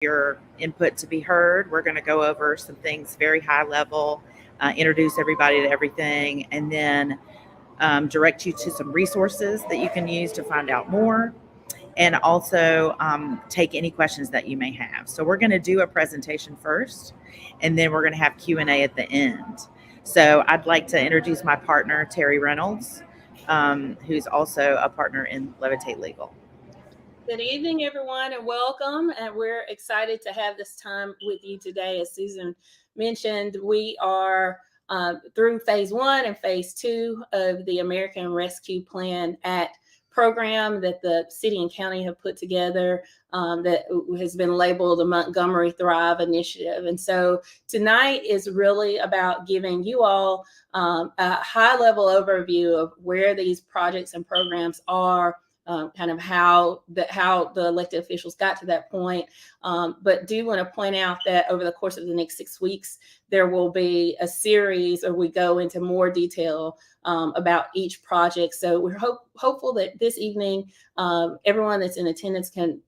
your input to be heard. We're going to go over some things very high level, introduce everybody to everything, and then direct you to some resources that you can use to find out more, and also take any questions that you may have. So we're going to do a presentation first, and then we're going to have Q&A at the end. So I'd like to introduce my partner, Terry Reynolds, who's also a partner in Levitate Legal. Good evening, everyone, and welcome. And we're excited to have this time with you today. As Susan mentioned, we are through phase 1 and phase 2 of the American Rescue Plan Act program that the city and county have put together, that has been labeled the Montgomery Thrive Initiative. And so tonight is really about giving you all a high-level overview of where these projects and programs are, kind of how the elected officials got to that point. But do want to point out that over the course of the next 6 weeks, there will be a series where we go into more detail about each project. So we're hopeful that this evening, everyone that's in attendance can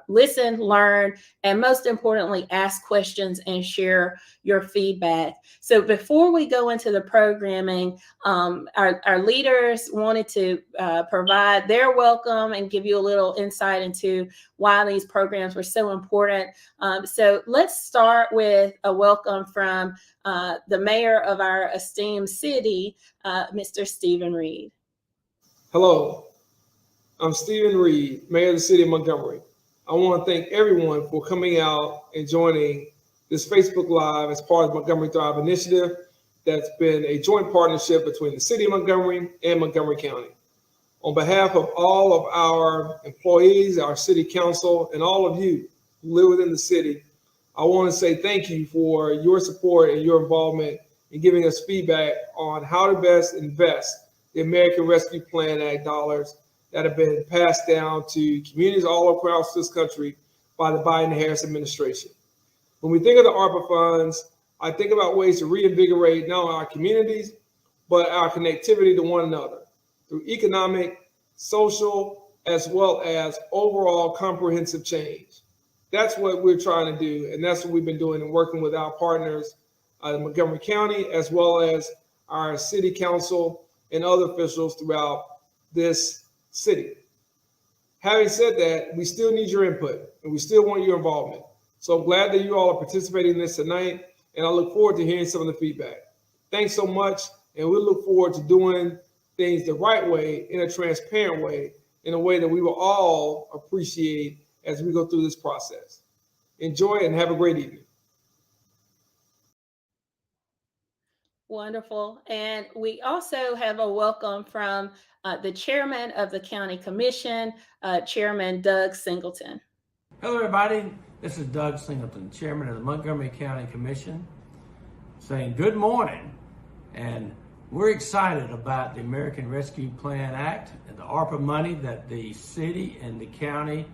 listen, learn, and most importantly, ask questions and share your feedback. So before we go into the programming, our leaders wanted to provide their welcome and give you a little insight into why these programs were so important. So let's start with a welcome from the mayor of our esteemed city, Mr. Stephen Reed. Hello, I'm Stephen Reed, mayor of the city of Montgomery. I want to thank everyone for coming out and joining this Facebook Live as part of the Montgomery Thrive Initiative that's been a joint partnership between the city of Montgomery and Montgomery County. On behalf of all of our employees, our city council, and all of you who live within the city, I want to say thank you for your support and your involvement in giving us feedback on how to best invest the American Rescue Plan Act dollars that have been passed down to communities all across this country by the Biden-Harris administration. When we think of the ARPA funds, I think about ways to reinvigorate not only our communities, but our connectivity to one another through economic, social, as well as overall comprehensive change. That's what we're trying to do, and that's what we've been doing and working with our partners in Montgomery County, as well as our city council and other officials throughout this city. Having said that, we still need your input and we still want your involvement. So I'm glad that you all are participating in this tonight, and I look forward to hearing some of the feedback. Thanks so much, and we look forward to doing things the right way, in a transparent way, in a way that we will all appreciate as we go through this process. Enjoy and have a great evening. Wonderful. And we also have a welcome from the chairman of the county commission, Chairman Doug Singleton. Hello, everybody. This is Doug Singleton, chairman of the Montgomery County Commission, saying good morning. And we're excited about the American Rescue Plan Act and the ARPA money that the city and the county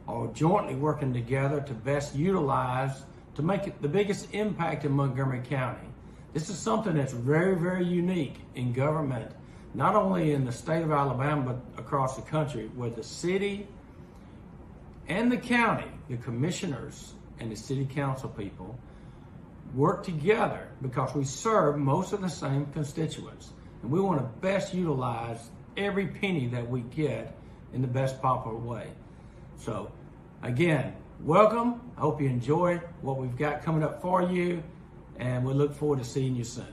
are jointly working together to best utilize to make it the biggest impact in Montgomery County. This is something that's very, very unique in government, not only in the state of Alabama, but across the country, where the city and the county, the commissioners and the city council people, work together because we serve most of the same constituents. And we want to best utilize every penny that we get in the best possible way. So again, welcome. I hope you enjoy what we've got coming up for you, and we look forward to seeing you soon.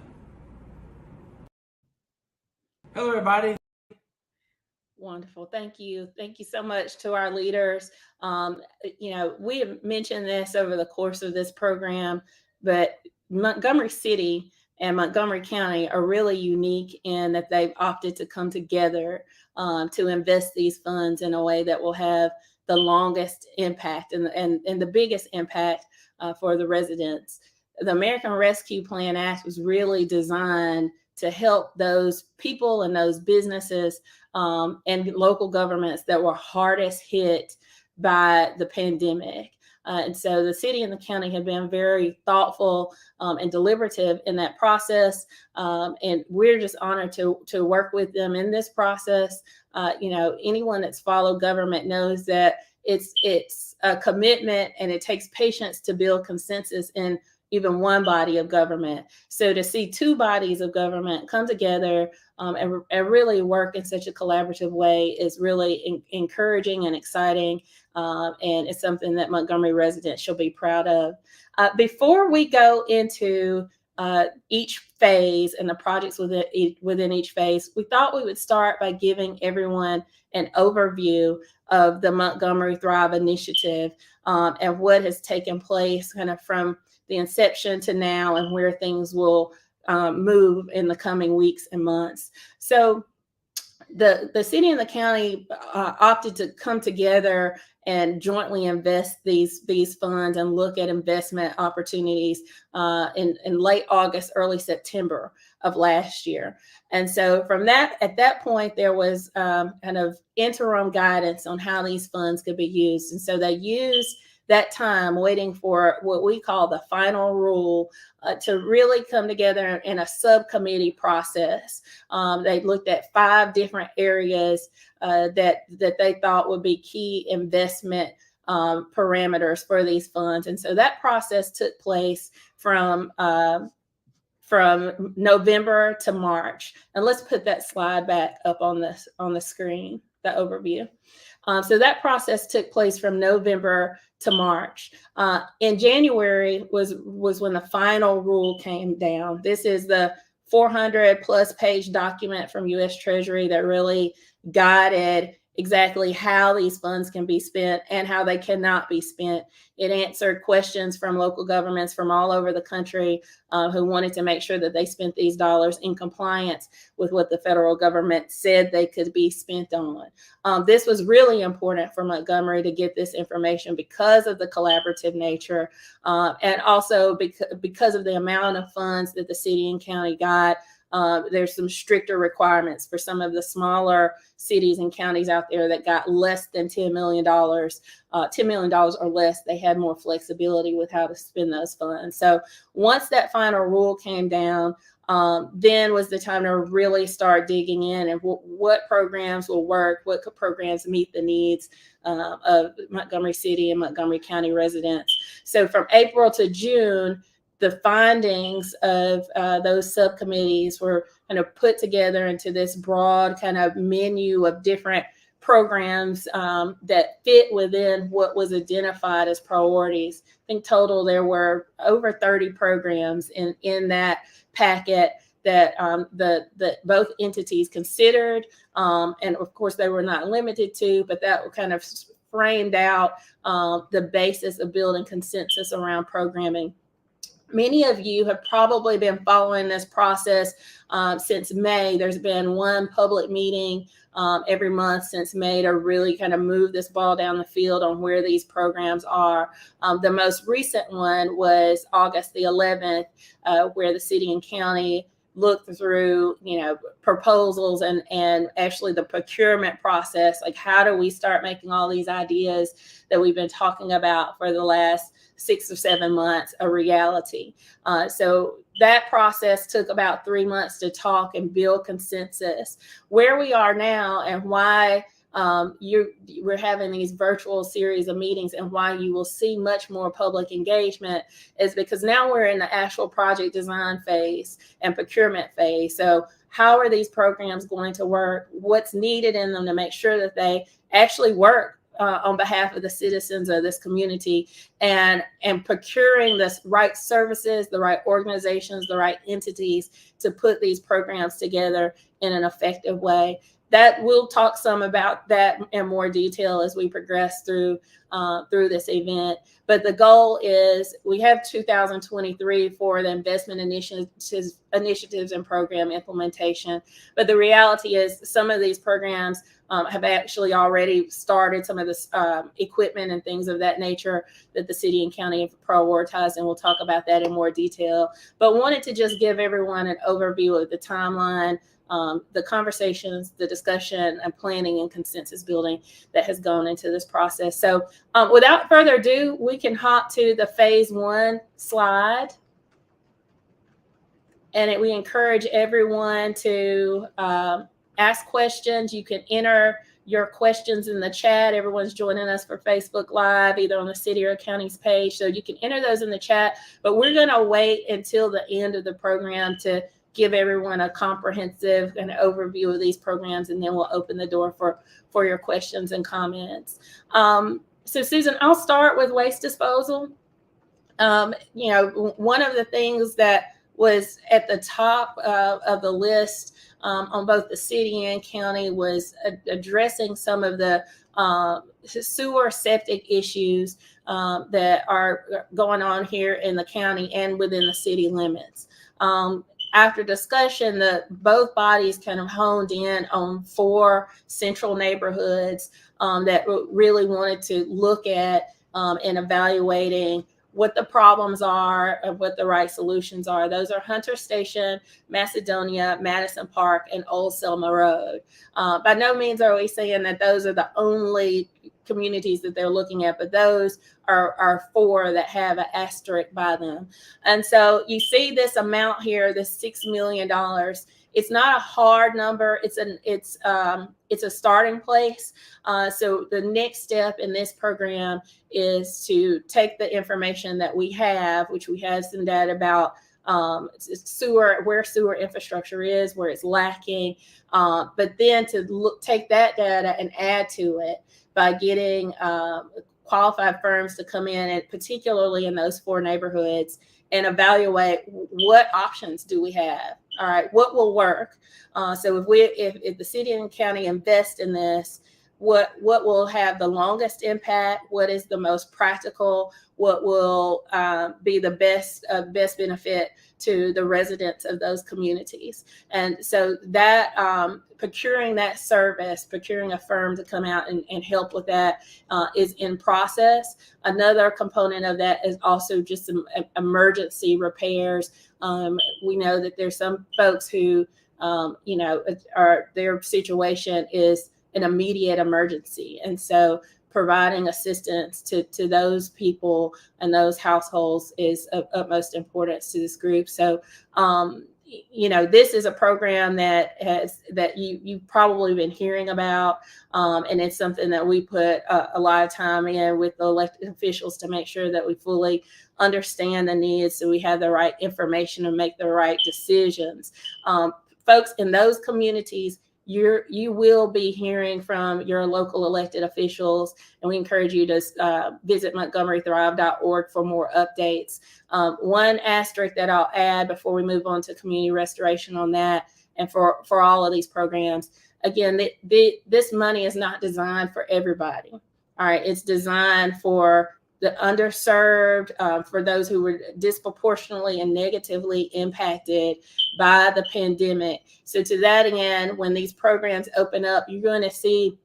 Hello, everybody. Wonderful. Thank you. Thank you so much to our leaders. We have mentioned this over the course of this program, but Montgomery City and Montgomery County are really unique in that they've opted to come together to invest these funds in a way that will have the longest impact and the biggest impact for the residents. The American Rescue Plan Act was really designed to help those people and those businesses and local governments that were hardest hit by the pandemic. And so the city and the county have been very thoughtful and deliberative in that process. And we're just honored to work with them in this process. Anyone that's followed government knows that it's a commitment, and it takes patience to build consensus in even one body of government. So to see two bodies of government come together and really work in such a collaborative way is really encouraging and exciting. And it's something that Montgomery residents should be proud of. Before we go into each phase and the projects within each phase, we thought we would start by giving everyone an overview of the Montgomery Thrive Initiative and what has taken place kind of from the inception to now, and where things will move in the coming weeks and months. So the city and the county opted to come together and jointly invest these funds and look at investment opportunities in late August, early September of last year. And so at that point, there was kind of interim guidance on how these funds could be used. And so they used that time waiting for what we call the final rule to really come together in a subcommittee process. They looked at 5 different areas that they thought would be key investment parameters for these funds. And so that process took place from November to March. And let's put that slide back up on the screen, the overview. So that process took place from November to March. In January was when the final rule came down. This is the 400 plus page document from U.S. Treasury that really guided exactly how these funds can be spent and how they cannot be spent. It answered questions from local governments from all over the country who wanted to make sure that they spent these dollars in compliance with what the federal government said they could be spent on. This was really important for Montgomery to get this information because of the collaborative nature and also because of the amount of funds that the city and county got. There's some stricter requirements for some of the smaller cities and counties out there that got less than $10 million, $10 million or less. They had more flexibility with how to spend those funds. So once that final rule came down, then was the time to really start digging in and what programs will work, what programs meet the needs of Montgomery City and Montgomery County residents. So from April to June, the findings of those subcommittees were kind of put together into this broad kind of menu of different programs that fit within what was identified as priorities. I think total there were over 30 programs in that packet that the both entities considered, and of course they were not limited to, but that kind of framed out the basis of building consensus around programming. Many of you have probably been following this process since May. There's been one public meeting every month since May to really kind of move this ball down the field on where these programs are. The most recent one was August the 11th, where the city and county looked through, proposals and actually the procurement process. Like, how do we start making all these ideas that we've been talking about for the last 6 or 7 months a reality? So that process took about 3 months to talk and build consensus. Where we are now and why we're having these virtual series of meetings and why you will see much more public engagement is because now we're in the actual project design phase and procurement phase. So how are these programs going to work? What's needed in them to make sure that they actually work on behalf of the citizens of this community, and procuring the right services, the right organizations, the right entities to put these programs together in an effective way. That we'll talk some about that in more detail as we progress through this event. But the goal is we have 2023 for the investment initiatives and program implementation. But the reality is some of these programs have actually already started, some of this equipment and things of that nature that the city and county have prioritized, and we'll talk about that in more detail. But wanted to just give everyone an overview of the timeline, the conversations, the discussion and planning and consensus building that has gone into this process. So without further ado, we can hop to the phase 1 slide. And we encourage everyone to ask questions. You can enter your questions in the chat. Everyone's joining us for Facebook Live, either on the city or county's page. So you can enter those in the chat, but we're going to wait until the end of the program to give everyone a comprehensive and overview of these programs, and then we'll open the door for your questions and comments. So Susan, I'll start with waste disposal. One of the things that was at the top of the list on both the city and county was addressing some of the sewer septic issues that are going on here in the county and within the city limits. After discussion, both bodies kind of honed in on 4 central neighborhoods that really wanted to look at and evaluating what the problems are and what the right solutions are. Those are Hunter Station, Macedonia, Madison Park, and Old Selma Road. By no means are we saying that those are the only communities that they're looking at, but those are 4 that have an asterisk by them. And so you see this amount here, this $6 million. It's not a hard number. It's a starting place. So the next step in this program is to take the information that we have, which we have some data about where sewer infrastructure is, where it's lacking, but then to take that data and add to it by getting qualified firms to come in, and particularly in those 4 neighborhoods, and evaluate what options do we have. All right, what will work? So if the city and county invest in this, what will have the longest impact? What is the most practical? What will be the best benefit to the residents of those communities? And so that procuring that service, procuring a firm to come out and help with that is in process. Another component of that is also just some emergency repairs. We know that there's some folks who, their situation is an immediate emergency. And so providing assistance to those people and those households is of utmost importance to this group. So, this is a program that you've probably been hearing about, and it's something that we put a lot of time in with the elected officials to make sure that we fully understand the needs, so we have the right information and make the right decisions. Folks in those communities, you will be hearing from your local elected officials, and we encourage you to visit montgomerythrive.org for more updates. One asterisk that I'll add before we move on to community restoration on that, and for all of these programs, again, this money is not designed for everybody. All right, it's designed for the underserved, for those who were disproportionately and negatively impacted by the pandemic. So to that end, when these programs open up, you're going to see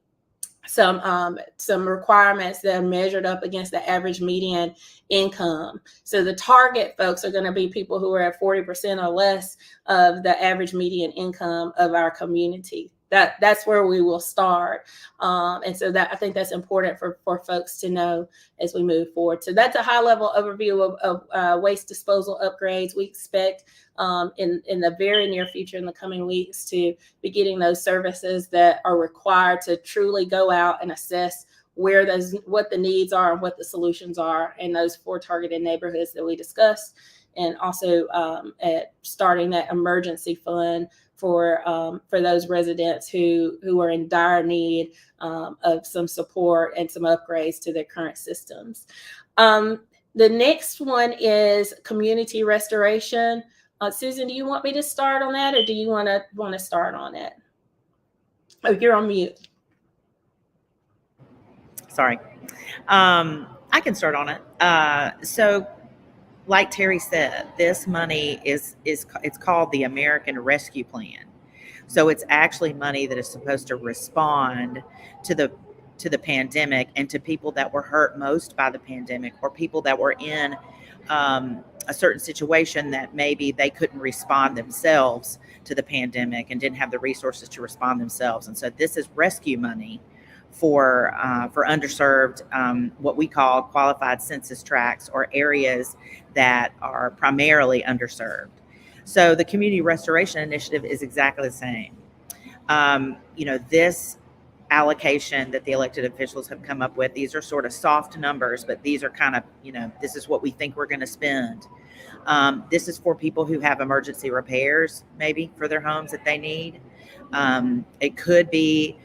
some requirements that are measured up against the average median income. So the target folks are going to be people who are at 40% or less of the average median income of our community. That's where we will start. And so I think that's important for folks to know as we move forward. So that's a high level overview of waste disposal upgrades. We expect in the very near future, in the coming weeks, to be getting those services that are required to truly go out and assess what the needs are and what the solutions are in those 4 targeted neighborhoods that we discussed. And also at starting that emergency fund for those residents who are in dire need of some support and some upgrades to their current systems. The next one is community restoration. Susan, do you want me to start on that, or do you want to start on it? Oh, you're on mute. Sorry. I can start on it. So like Terry said, this money it's called the American Rescue Plan. So it's actually money that is supposed to respond to the pandemic and to people that were hurt most by the pandemic, or people that were in a certain situation that maybe they couldn't respond themselves to the pandemic and didn't have the resources to respond themselves. And so this is rescue money for underserved, what we call qualified census tracts, or areas that are primarily underserved. So the Community Restoration Initiative is exactly the same. This allocation that the elected officials have come up with. These are sort of soft numbers, but these are kind of, this is what we think we're going to spend. This is for people who have emergency repairs, maybe for their homes that they need. It could be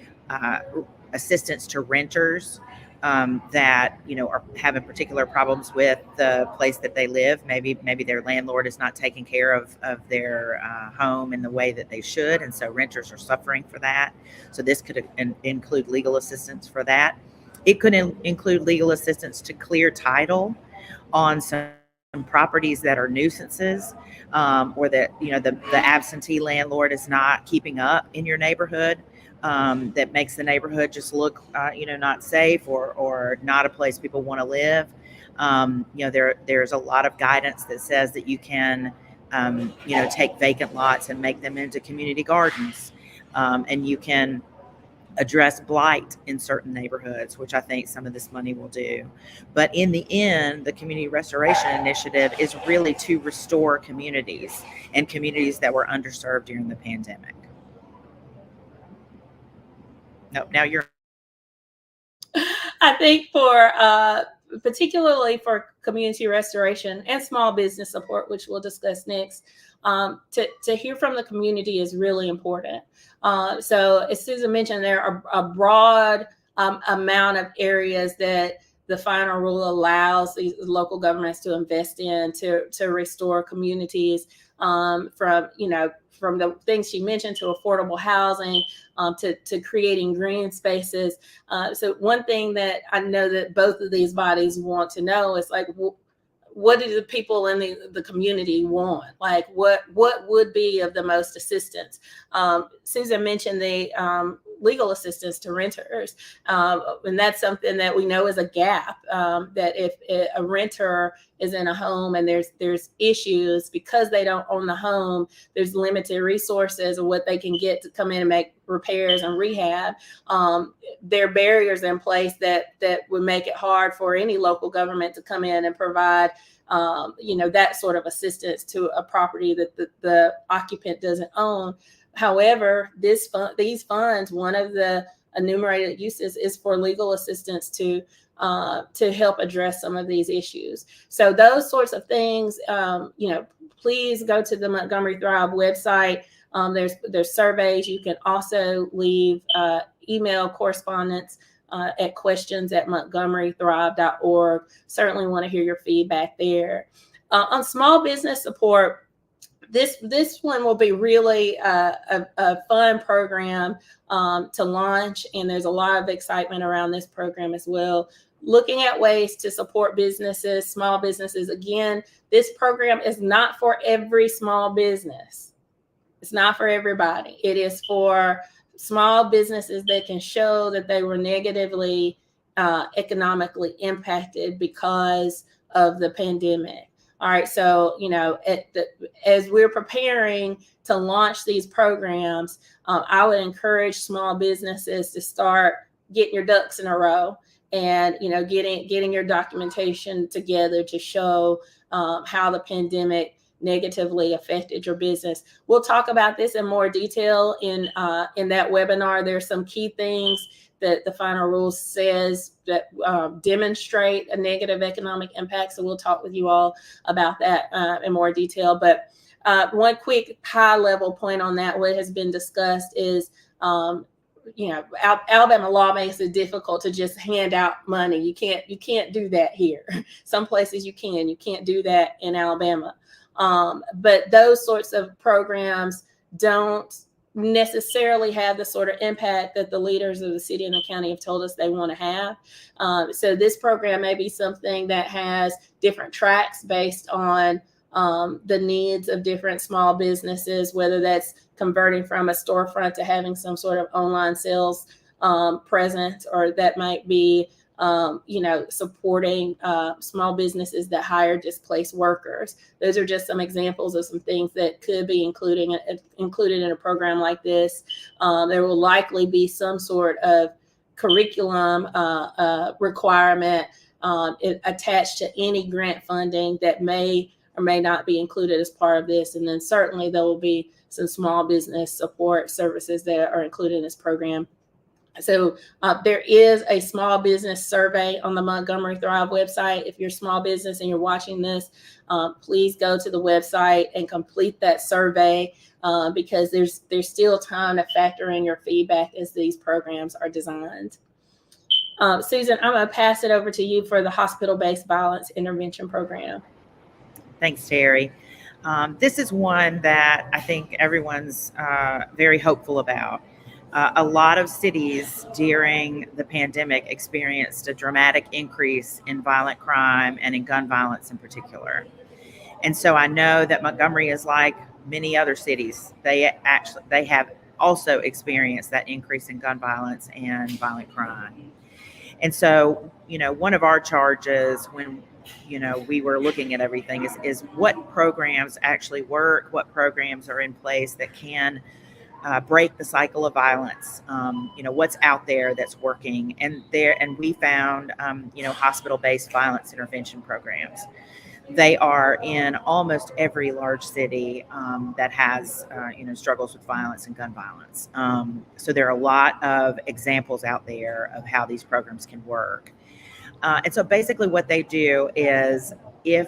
assistance to renters that are having particular problems with the place that they live. Maybe their landlord is not taking care of their home in the way that they should, and so renters are suffering for that. So this could include legal assistance for that. It could include legal assistance to clear title on some properties that are nuisances, or that the absentee landlord is not keeping up in your neighborhood. That makes the neighborhood just look, not safe or not a place people want to live. There's a lot of guidance that says that you can, take vacant lots and make them into community gardens, and you can address blight in certain neighborhoods, which I think some of this money will do. But in the end, the Community Restoration Initiative is really to restore communities and communities that were underserved during the pandemic. No, now you're. I think for particularly for community restoration and small business support, which we'll discuss next, to hear from the community is really important. So as Susan mentioned, there are a broad amount of areas that the final rule allows these local governments to invest in to restore communities, from the things she mentioned to affordable housing, to creating green spaces. So one thing that I know that both of these bodies want to know is like, what do the people in the community want? Like what would be of the most assistance? Susan mentioned the legal assistance to renters. And that's something that we know is a gap, that if a renter is in a home and there's issues because they don't own the home, there's limited resources of what they can get to come in and make repairs and rehab. There are barriers in place that would make it hard for any local government to come in and provide that sort of assistance to a property that the occupant doesn't own. However, these funds, one of the enumerated uses is for legal assistance to help address some of these issues. So those sorts of things, please go to the Montgomery Thrive website. There's surveys. You can also leave email correspondence at questions@montgomerythrive.org. Certainly want to hear your feedback there. On small business support, this one will be really a fun program to launch, and there's a lot of excitement around this program as well. Looking at ways to support businesses, small businesses. Again, this program is not for every small business. It's not for everybody. It is for small businesses that can show that they were negatively economically impacted because of the pandemic. All right, so as we're preparing to launch these programs, I would encourage small businesses to start getting your ducks in a row and getting your documentation together to show how the pandemic negatively affected your business. We'll talk about this in more detail in that webinar. There's some key things that the final rule says that demonstrate a negative economic impact. So we'll talk with you all about that in more detail. But one quick high level point on that, what has been discussed is, Alabama law makes it difficult to just hand out money. You can't do that here. Some places you can't do that in Alabama. But those sorts of programs don't necessarily have the sort of impact that the leaders of the city and the county have told us they want to have. So this program may be something that has different tracks based on the needs of different small businesses, whether that's converting from a storefront to having some sort of online sales presence, or that might be supporting small businesses that hire displaced workers. Those are just some examples of some things that could be included in a program like this. There will likely be some sort of curriculum requirement attached to any grant funding that may or may not be included as part of this. And then certainly there will be some small business support services that are included in this program So there is a small business survey on the Montgomery Thrive website. If you're a small business and you're watching this, please go to the website and complete that survey because there's still time to factor in your feedback as these programs are designed. Susan, I'm going to pass it over to you for the hospital-based violence intervention program. Thanks, Terry. This is one that I think everyone's very hopeful about. A lot of cities during the pandemic experienced a dramatic increase in violent crime and in gun violence in particular. And so I know that Montgomery is like many other cities. They have also experienced that increase in gun violence and violent crime. And so, one of our charges when we were looking at everything is what programs actually work, what programs are in place that can break the cycle of violence, what's out there that's working. And we found, hospital-based violence intervention programs. They are in almost every large city that has, struggles with violence and gun violence. So there are a lot of examples out there of how these programs can work. And so basically what they do is if,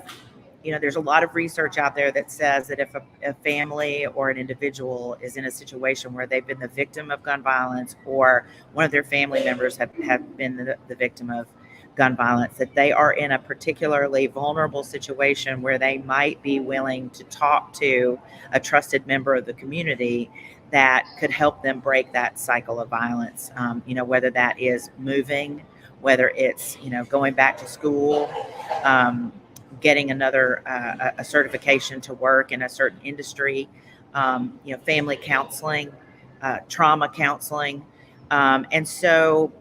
there's a lot of research out there that says that if a family or an individual is in a situation where they've been the victim of gun violence or one of their family members have been the victim of gun violence, that they are in a particularly vulnerable situation where they might be willing to talk to a trusted member of the community that could help them break that cycle of violence, whether that is moving, whether it's, going back to school, getting another a certification to work in a certain industry, family counseling, trauma counseling. And so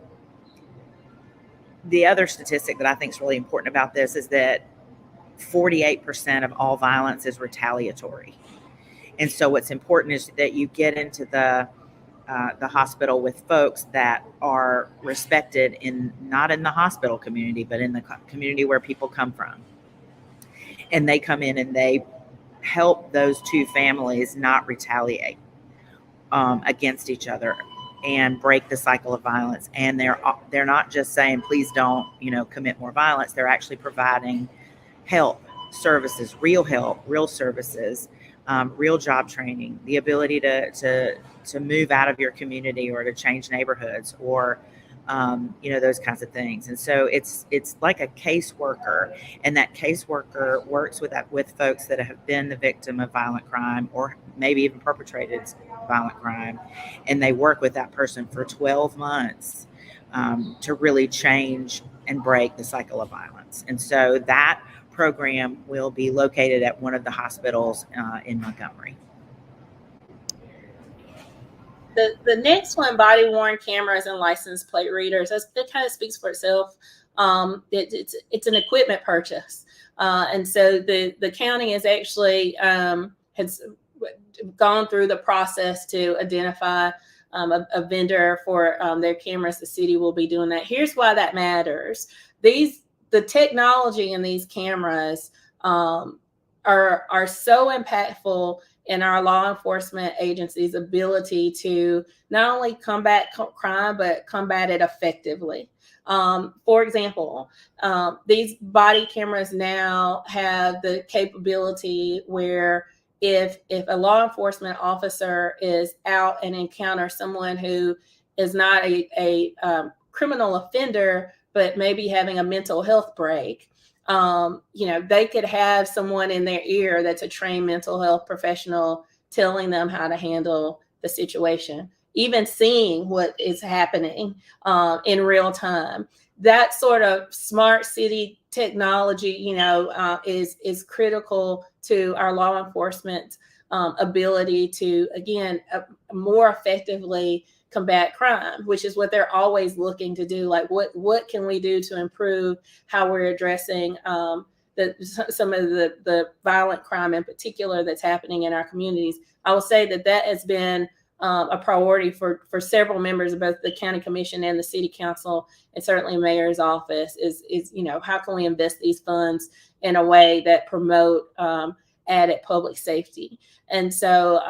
the other statistic that I think is really important about this is that 48% of all violence is retaliatory. And so what's important is that you get into the hospital with folks that are respected not in the hospital community, but in the community where people come from. And they come in and they help those two families not retaliate against each other and break the cycle of violence. And they're not just saying, please don't, commit more violence. They're actually providing help, services, real help, real services, real job training, the ability to move out of your community or to change neighborhoods or, those kinds of things. And so it's like a caseworker, and that caseworker works with folks that have been the victim of violent crime or maybe even perpetrated violent crime. And they work with that person for 12 months to really change and break the cycle of violence. And so that program will be located at one of the hospitals in Montgomery. The next one, body-worn cameras and license plate readers, that kind of speaks for itself. It's an equipment purchase. And so the county has actually has gone through the process to identify a vendor for their cameras. The city will be doing that. Here's why that matters. The technology in these cameras are so impactful in our law enforcement agencies' ability to not only combat crime, but combat it effectively. For example, these body cameras now have the capability where if a law enforcement officer is out and encounters someone who is not a criminal offender, but maybe having a mental health break, they could have someone in their ear that's a trained mental health professional telling them how to handle the situation, even seeing what is happening in real time. That sort of smart city technology, is critical to our law enforcement ability to, again, more effectively combat crime, which is what they're always looking to do. Like, what can we do to improve how we're addressing some of the violent crime in particular that's happening in our communities. I will say that has been a priority for several members of both the county commission and the city council, and certainly mayor's office is how can we invest these funds in a way that promote added public safety. And so,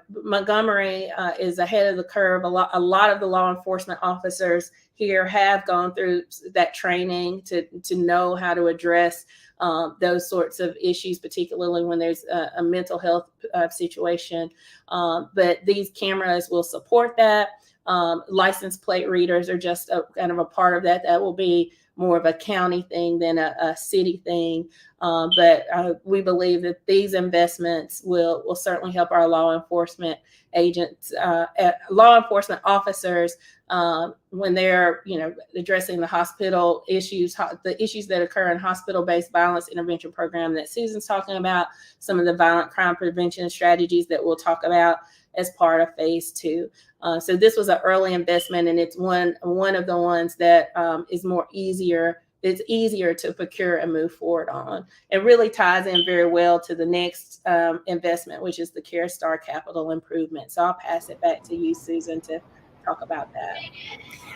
Montgomery is ahead of the curve. A lot of the law enforcement officers here have gone through that training to know how to address those sorts of issues, particularly when there's a mental health situation. But these cameras will support that. License plate readers are just kind of a part of that. That will be more of a county thing than a city thing. But we believe that these investments will certainly help our law enforcement agents, law enforcement officers, when they're addressing the hospital issues, the issues that occur in hospital-based violence intervention program that Susan's talking about, some of the violent crime prevention strategies that we'll talk about as part of phase 2. So this was an early investment, and it's one of the ones that it's easier to procure and move forward on. It really ties in very well to the next investment, which is the Carestar capital improvement. So I'll pass it back to you, Susan, to talk about that.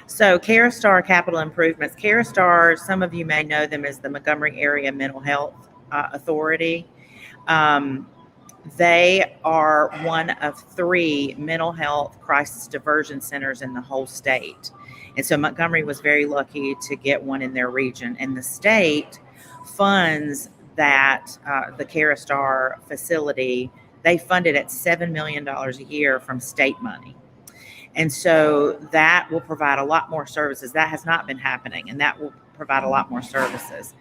So Carestar capital improvements. Carestar, some of you may know them as the Montgomery Area Mental Health Authority. They are one of 3 mental health crisis diversion centers in the whole state. And so Montgomery was very lucky to get one in their region. And the state funds that, the Carestar facility, they fund it at $7 million a year from state money. And so that will provide a lot more services. That has not been happening, and that will provide a lot more services.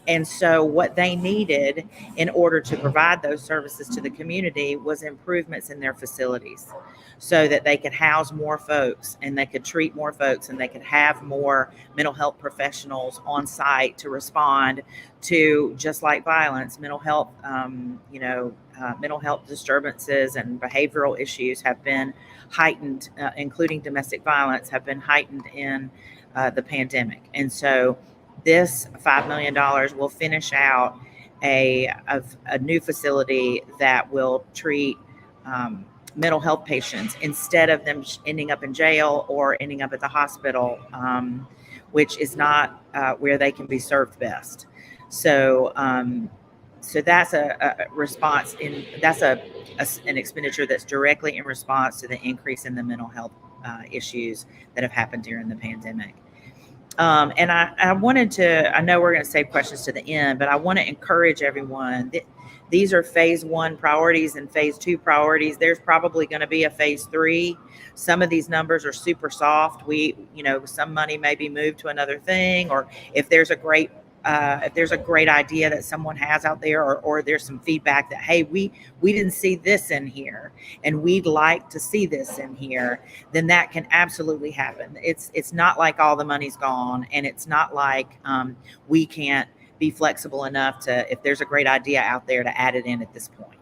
And so what they needed in order to provide those services to the community was improvements in their facilities so that they could house more folks and they could treat more folks and they could have more mental health professionals on site to respond to, just like violence, mental health, mental health disturbances and behavioral issues have been heightened, including domestic violence, have been heightened in the pandemic. And so this $5 million will finish out a new facility that will treat mental health patients instead of them ending up in jail or ending up at the hospital, which is not where they can be served best. So that's a response that's an expenditure that's directly in response to the increase in the mental health issues that have happened during the pandemic. And I wanted to, I know we're going to save questions to the end, but I want to encourage everyone that these are phase 1 priorities and phase 2 priorities. There's probably going to be a phase 3. Some of these numbers are super soft. Some money may be moved to another thing, or if there's a great idea that someone has out there, or there's some feedback that, hey, we didn't see this in here and we'd like to see this in here, then that can absolutely happen. It's not like all the money's gone, and it's not like we can't be flexible enough to, if there's a great idea out there, to add it in at this point.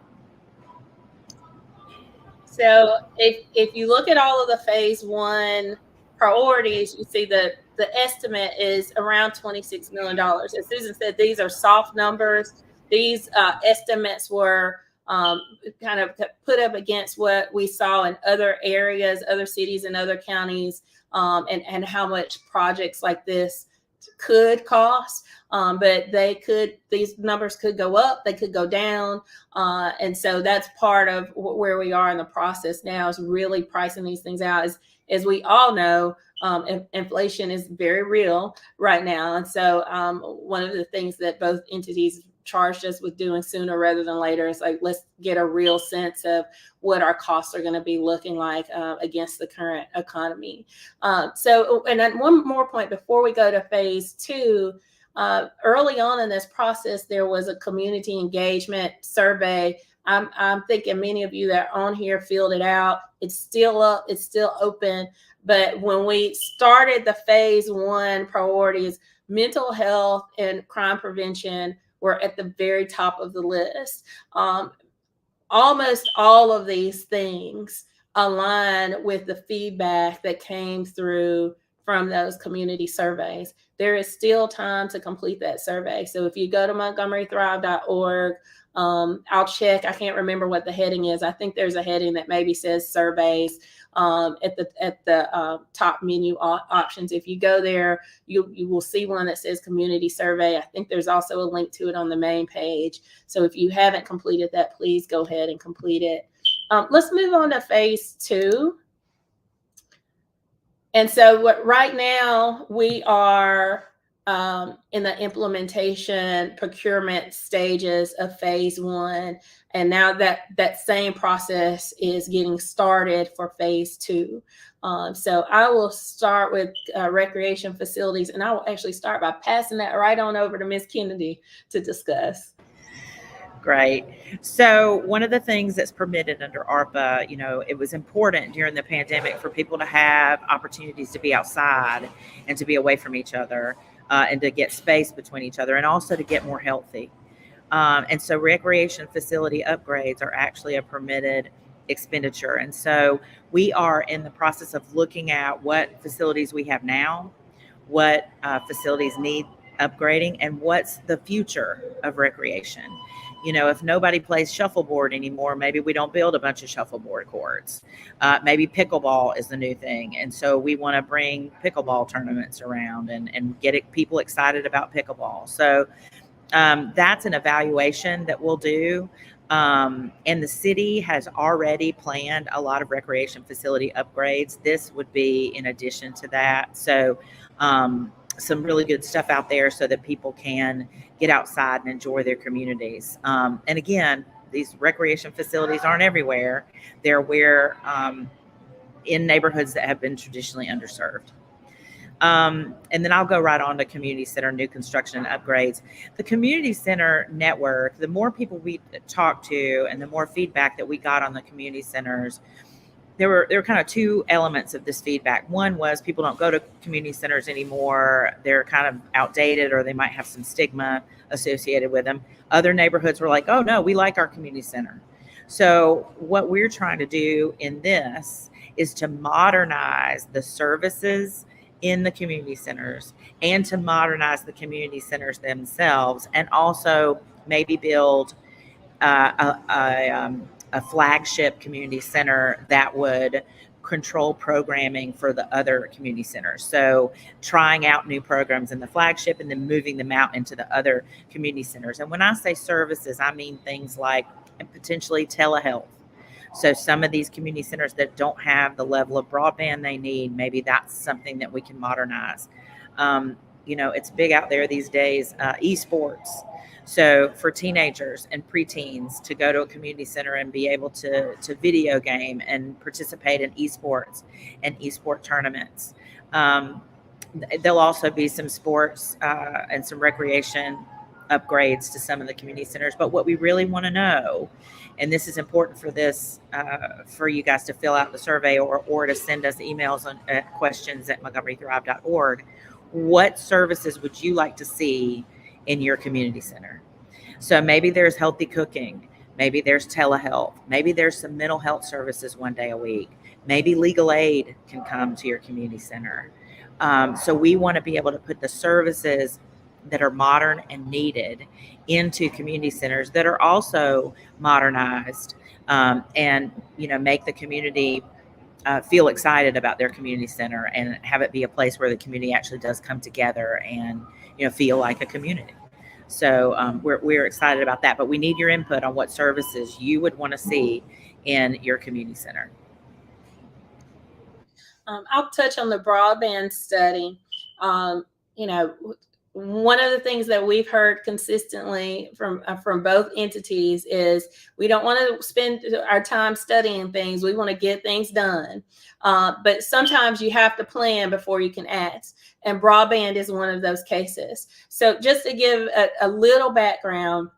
So if you look at all of the phase 1 priorities, you see the estimate is around $26 million. As Susan said, these are soft numbers. These estimates were kind of put up against what we saw in other areas, other cities and other counties, and how much projects like this could cost. But these numbers could go up, they could go down. And so that's part of where we are in the process now, is really pricing these things out. As we all know, inflation is very real right now. And so one of the things that both entities charged us with doing sooner rather than later is like, let's get a real sense of what our costs are going to be looking like against the current economy. And then one more point before we go to phase 2. Early on in this process, there was a community engagement survey. I'm thinking many of you that are on here filled it out. It's still up, it's still open. But when we started the phase 1 priorities, mental health and crime prevention were at the very top of the list. Almost all of these things align with the feedback that came through from those community surveys. There is still time to complete that survey. So if you go to montgomerythrive.org, I'll check. I can't remember what the heading is. I think there's a heading that maybe says surveys at the top menu options. If you go there, you will see one that says community survey. I think there's also a link to it on the main page. So if you haven't completed that, please go ahead and complete it. Let's move on to phase 2. And so right now we are in the implementation procurement stages of phase 1. And now that same process is getting started for phase 2. So I will start with recreation facilities, and I will actually start by passing that right on over to Ms. Kennedy to discuss. Great. So one of the things that's permitted under ARPA, it was important during the pandemic for people to have opportunities to be outside and to be away from each other and to get space between each other and also to get more healthy. And so recreation facility upgrades are actually a permitted expenditure. And so we are in the process of looking at what facilities we have now, what facilities need upgrading, and what's the future of recreation. If nobody plays shuffleboard anymore, maybe we don't build a bunch of shuffleboard courts. Maybe pickleball is the new thing. And so we want to bring pickleball tournaments around and get people excited about pickleball. So that's an evaluation that we'll do. And the city has already planned a lot of recreation facility upgrades. This would be in addition to that. So some really good stuff out there so that people can get outside and enjoy their communities. And again, these recreation facilities aren't everywhere. They're where in neighborhoods that have been traditionally underserved. And then I'll go right on to community center, new construction and upgrades. The community center network, the more people we talked to and the more feedback that we got on the community centers, there were kind of two elements of this feedback. One was people don't go to community centers anymore. They're kind of outdated, or they might have some stigma associated with them. Other neighborhoods were like, oh no, we like our community center. So what we're trying to do in this is to modernize the services in the community centers and to modernize the community centers themselves, and also maybe build a flagship community center that would control programming for the other community centers. So trying out new programs in the flagship and then moving them out into the other community centers. And when I say services, I mean things like potentially telehealth. So some of these community centers that don't have the level of broadband they need, maybe that's something that we can modernize. It's big out there these days, esports. So for teenagers and preteens to go to a community center and be able to video game and participate in esports and esport tournaments. There'll also be some sports and some recreation upgrades to some of the community centers. But what we really want to know, and this is important for this, for you guys to fill out the survey or to send us emails on questions at montgomerythrive.org, what services would you like to see in your community center? So maybe there's healthy cooking, maybe there's telehealth, maybe there's some mental health services one day a week, maybe legal aid can come to your community center. So we want to be able to put the services that are modern and needed into community centers that are also modernized, and make the community feel excited about their community center and have it be a place where the community actually does come together and feel like a community. So we're excited about that, but we need your input on what services you would want to see in your community center. I'll touch on the broadband study. One of the things that we've heard consistently from both entities is we don't want to spend our time studying things. We want to get things done. But sometimes you have to plan before you can act. And broadband is one of those cases. So just to give a little background,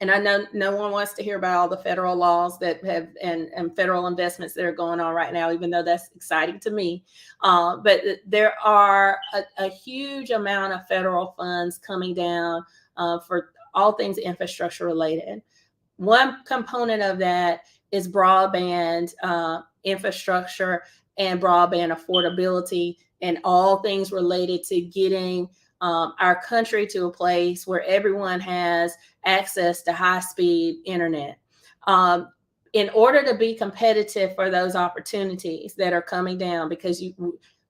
and I know no one wants to hear about all the federal laws that have and federal investments that are going on right now, even though that's exciting to me. But there are a huge amount of federal funds coming down for all things infrastructure related. One component of that is broadband infrastructure and broadband affordability and all things related to getting our country to a place where everyone has access to high-speed internet. In order to be competitive for those opportunities that are coming down, because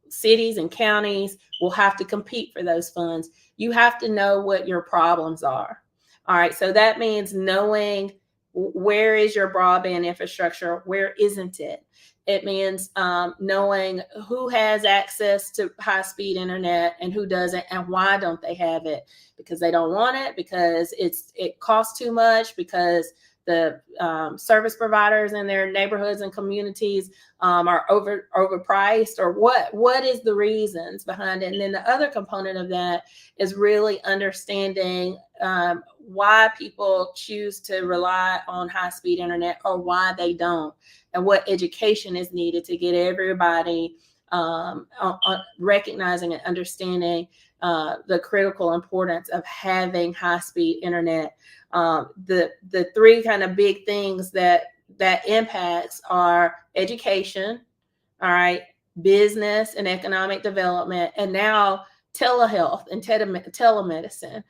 cities and counties will have to compete for those funds, you have to know what your problems are. All right, so that means knowing where is your broadband infrastructure, where isn't it? It means knowing who has access to high-speed internet and who doesn't, and why don't they have it? Because they don't want it, because it costs too much, because the service providers in their neighborhoods and communities are overpriced, or what is the reasons behind it? And then the other component of that is really understanding why people choose to rely on high-speed internet or why they don't, and what education is needed to get everybody on recognizing and understanding the critical importance of having high-speed internet. The three kind of big things that impacts are education, all right, business and economic development, and now telehealth and telemedicine,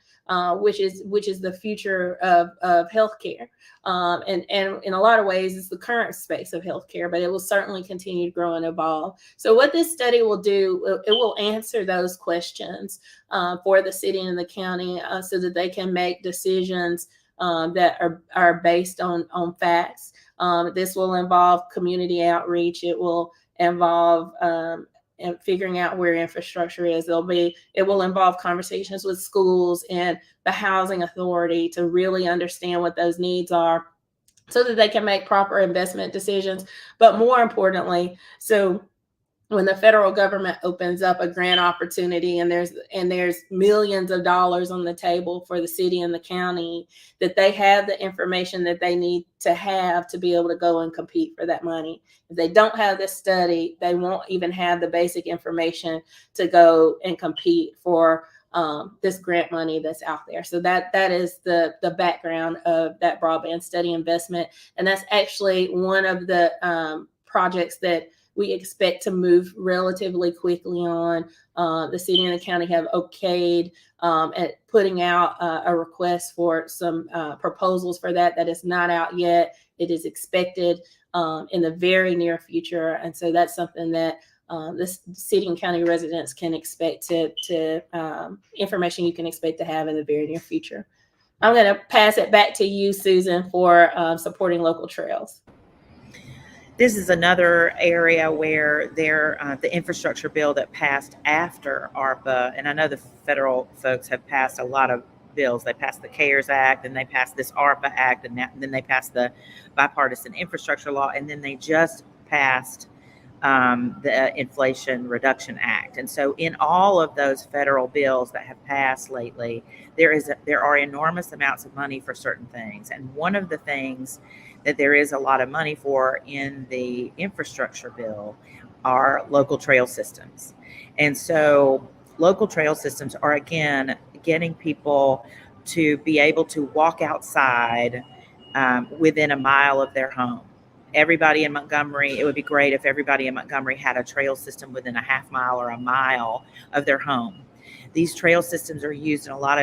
which is the future of healthcare. And in a lot of ways, it's the current space of healthcare, but it will certainly continue to grow and evolve. So what this study will do, it will answer those questions for the city and the county so that they can make decisions that are based on facts. This will involve community outreach. It will involve and figuring out where infrastructure is. It will involve conversations with schools and the housing authority to really understand what those needs are so that they can make proper investment decisions. But more importantly, so when the federal government opens up a grant opportunity and there's millions of dollars on the table for the city and the county, that they have the information that they need to have to be able to go and compete for that money. If they don't have this study, they won't even have the basic information to go and compete for this grant money that's out there. So that is the background of that broadband study investment. And that's actually one of the projects that we expect to move relatively quickly on. The city and the county have okayed at putting out a request for some proposals for that is not out yet. It is expected in the very near future. And so that's something that the city and county residents can expect to information you can expect to have in the very near future. I'm going to pass it back to you, Susan, for supporting local trails. This is another area where the infrastructure bill that passed after ARPA, and I know the federal folks have passed a lot of bills. They passed the CARES Act, and they passed this ARPA Act, and then they passed the bipartisan infrastructure law, and then they just passed the Inflation Reduction Act. And so in all of those federal bills that have passed lately, there are enormous amounts of money for certain things. And one of the things that there is a lot of money for in the infrastructure bill are local trail systems. And so local trail systems are, again, getting people to be able to walk outside within a mile of their home. Everybody in Montgomery, it would be great if everybody in Montgomery had a trail system within a half mile or a mile of their home. These trail systems are used in a lot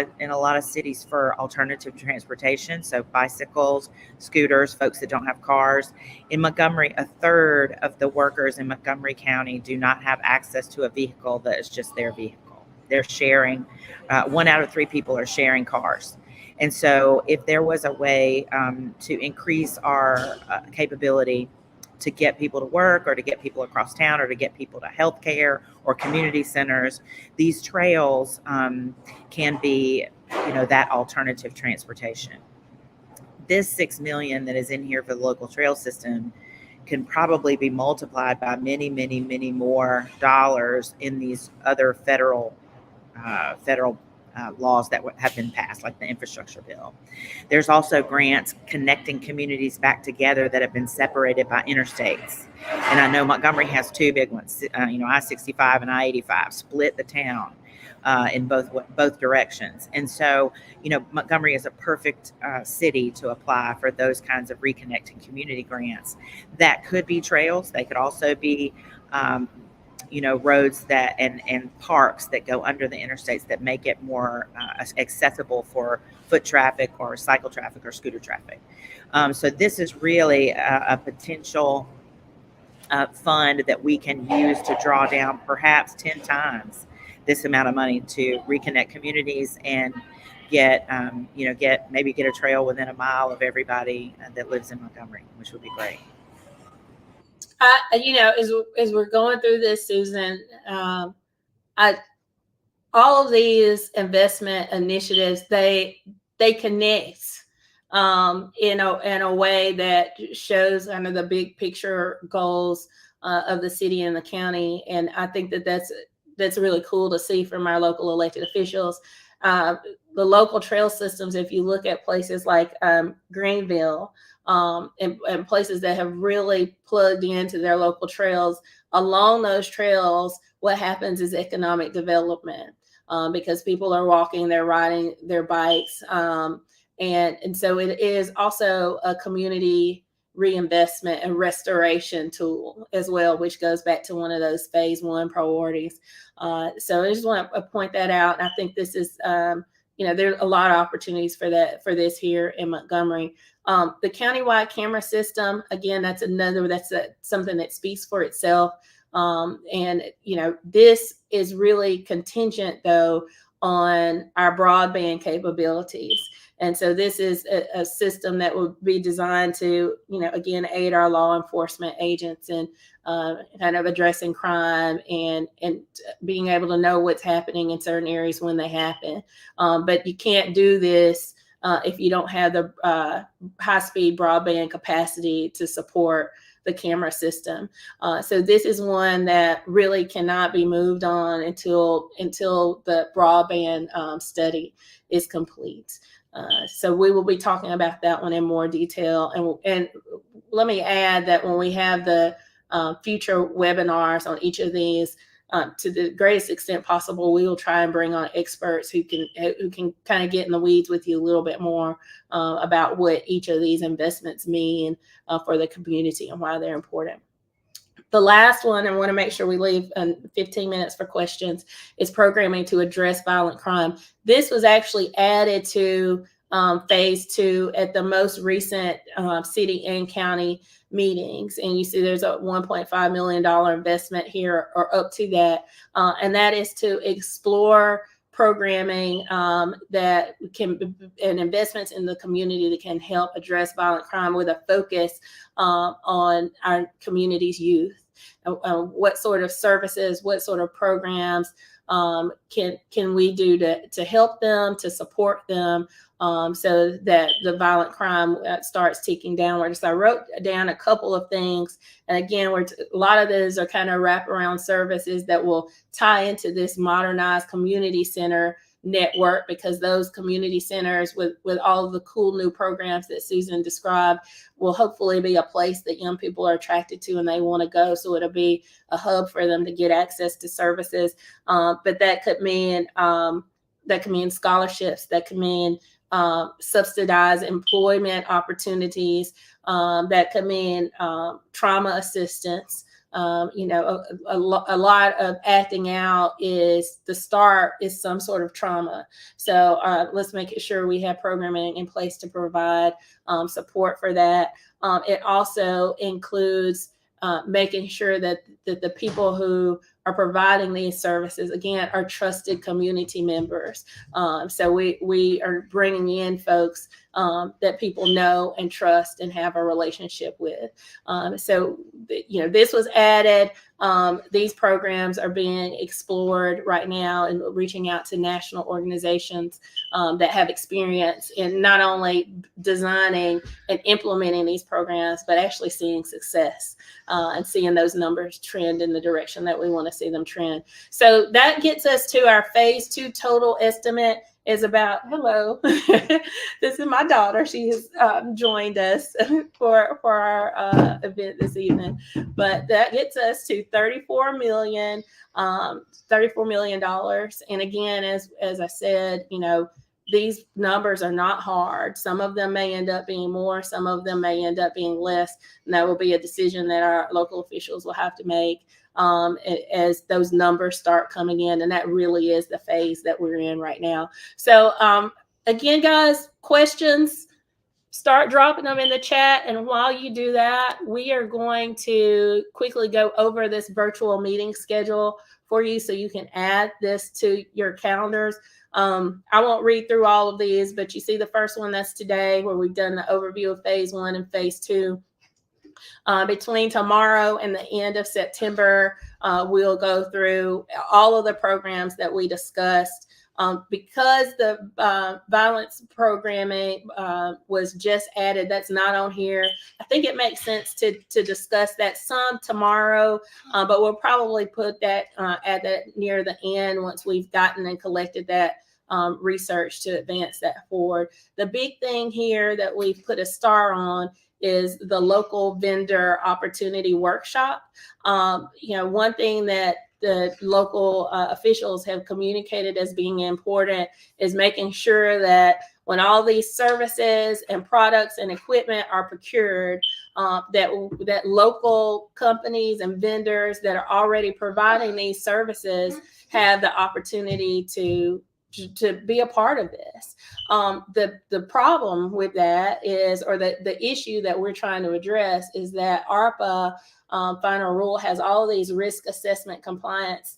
of cities for alternative transportation, so bicycles, scooters, folks that don't have cars. In Montgomery, a third of the workers in Montgomery County do not have access to a vehicle that is just their vehicle. They're sharing, 1 out of 3 people are sharing cars. And so if there was a way to increase our capability to get people to work or to get people across town or to get people to healthcare or community centers, these trails can be, that alternative transportation. This $6 million that is in here for the local trail system can probably be multiplied by many, many, many more dollars in these other federal laws that have been passed, like the infrastructure bill. There's also grants connecting communities back together that have been separated by interstates. And I know Montgomery has 2 big ones, I-65 and I-85, split the town in both directions. And so, Montgomery is a perfect city to apply for those kinds of reconnecting community grants. That could be trails. They could also be roads that and parks that go under the interstates that make it more accessible for foot traffic or cycle traffic or scooter traffic. So this is really a potential fund that we can use to draw down perhaps 10 times this amount of money to reconnect communities and get a trail within a mile of everybody that lives in Montgomery, which would be great. As we're going through this, Susan, all of these investment initiatives, they connect in a way that shows kind of the big picture goals of the city and the county. And I think that's really cool to see from our local elected officials. The local trail systems, if you look at places like Greenville, and places that have really plugged into their local trails, along those trails, what happens is economic development, because people are walking, they're riding their bikes. And so it is also a community reinvestment and restoration tool as well, which goes back to one of those phase 1 priorities. So I just want to point that out. And I think this is, there's a lot of opportunities for this here in Montgomery. The countywide camera system, again, that's something that speaks for itself. And this is really contingent though on our broadband capabilities. And so this is a system that will be designed to, again, aid our law enforcement agents in kind of addressing crime and being able to know what's happening in certain areas when they happen. But you can't do this if you don't have the high-speed broadband capacity to support the camera system. So this is one that really cannot be moved on until the broadband study is complete. So we will be talking about that one in more detail. And let me add that when we have the future webinars on each of these, to the greatest extent possible, we will try and bring on experts who can kind of get in the weeds with you a little bit more about what each of these investments mean for the community and why they're important. The last one, I want to make sure we leave 15 minutes for questions, is programming to address violent crime. This was actually added to phase 2 at the most recent city and county meetings. And you see there's a $1.5 million investment here or up to that. And that is to explore programming that can, and investments in the community that can help address violent crime with a focus on our community's youth. What sort of services, what sort of programs can we do to help them, to support them, so that the violent crime starts ticking downward. So I wrote down a couple of things. And again, a lot of those are kind of wraparound services that will tie into this modernized community center network, because those community centers with all of the cool new programs that Susan described will hopefully be a place that young people are attracted to and they want to go. So it'll be a hub for them to get access to services. But that could mean scholarships, that could mean subsidized employment opportunities, that could mean trauma assistance. A lot of acting out is the start is some sort of trauma. So let's make sure we have programming in place to provide support for that. It also includes making sure that the people who are providing these services, again, are trusted community members. So we are bringing in folks that people know and trust and have a relationship with. So this was added. These programs are being explored right now and reaching out to national organizations that have experience in not only designing and implementing these programs, but actually seeing success and seeing those numbers trend in the direction that we want to see them trend. So that gets us to our phase 2 total estimate is about, hello, this is my daughter. She has joined us for our event this evening. But that gets us to $34 million. And again, as I said, these numbers are not hard. Some of them may end up being more, some of them may end up being less, and that will be a decision that our local officials will have to make as those numbers start coming in. And that really is the phase that we're in right now. So again, guys, questions, start dropping them in the chat. And while you do that, we are going to quickly go over this virtual meeting schedule for you so you can add this to your calendars. I won't read through all of these, but you see the first one, that's today, where we've done the overview of phase 1 and phase 2. Between tomorrow and the end of September, we'll go through all of the programs that we discussed. Because the violence programming was just added, that's not on here. I think it makes sense to discuss that some tomorrow, but we'll probably put that, add that near the end once we've gotten and collected that research to advance that forward. The big thing here that we've put a star on is the local vendor opportunity workshop. One thing that the local officials have communicated as being important is making sure that when all these services and products and equipment are procured, that local companies and vendors that are already providing these services have the opportunity to be a part of this. The problem with that is, or the issue that we're trying to address, is that ARPA final rule has all these risk assessment compliance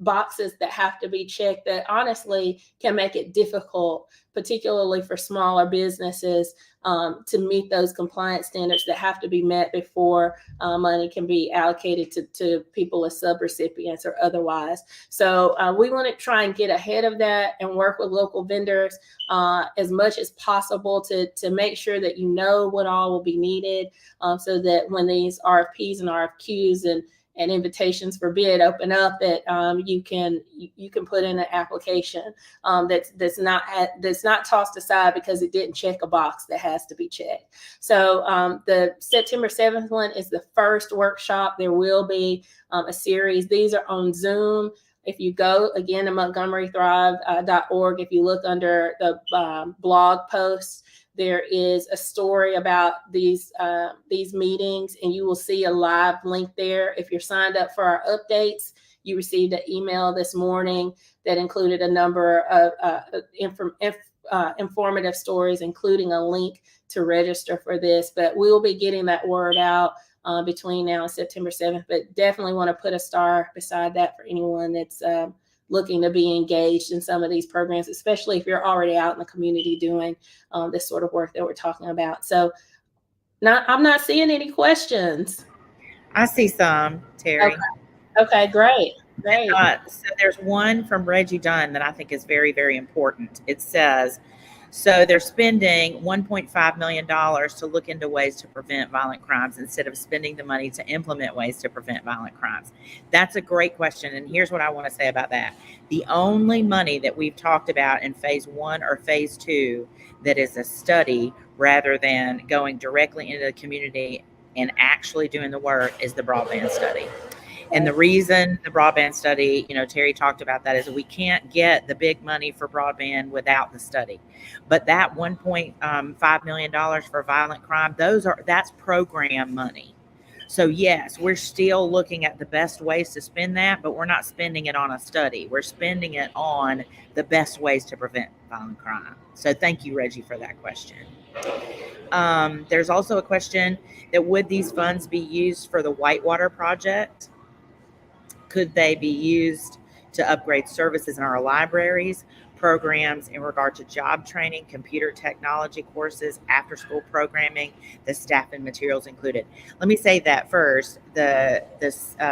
boxes that have to be checked that honestly can make it difficult, particularly for smaller businesses, to meet those compliance standards that have to be met before money can be allocated to people as subrecipients or otherwise. So we want to try and get ahead of that and work with local vendors as much as possible to make sure that you know what all will be needed, so that when these RFPs and RFQs and invitations for bid open up, that you can put in an application that's not tossed aside because it didn't check a box that has to be checked. So the September 7th one is the first workshop. There will be a series. These are on Zoom. If you go again to montgomerythrive.org, if you look under the blog posts, there is a story about these meetings, and you will see a live link there. If you're signed up for our updates, you received an email this morning that included a number of informative stories, including a link to register for this. But we'll be getting that word out between now and September 7th. But definitely want to put a star beside that for anyone that's looking to be engaged in some of these programs, especially if you're already out in the community doing this sort of work that we're talking about. So I'm not seeing any questions. I see some, Terry. Okay, great. So there's one from Reggie Dunn that I think is very, very important. It says, so they're spending $1.5 million to look into ways to prevent violent crimes instead of spending the money to implement ways to prevent violent crimes. That's a great question. And here's what I want to say about that. The only money that we've talked about in phase 1 or phase 2 that is a study rather than going directly into the community and actually doing the work is the broadband study. And the reason the broadband study, Terry talked about that, is that we can't get the big money for broadband without the study. But that $1.5 million for violent crime, that's program money. So yes, we're still looking at the best ways to spend that, but we're not spending it on a study. We're spending it on the best ways to prevent violent crime. So thank you, Reggie, for that question. There's also a question that would these funds be used for the Whitewater project? Could they be used to upgrade services in our libraries, programs in regard to job training, computer technology courses, after-school programming, the staff and materials included? Let me say that first. The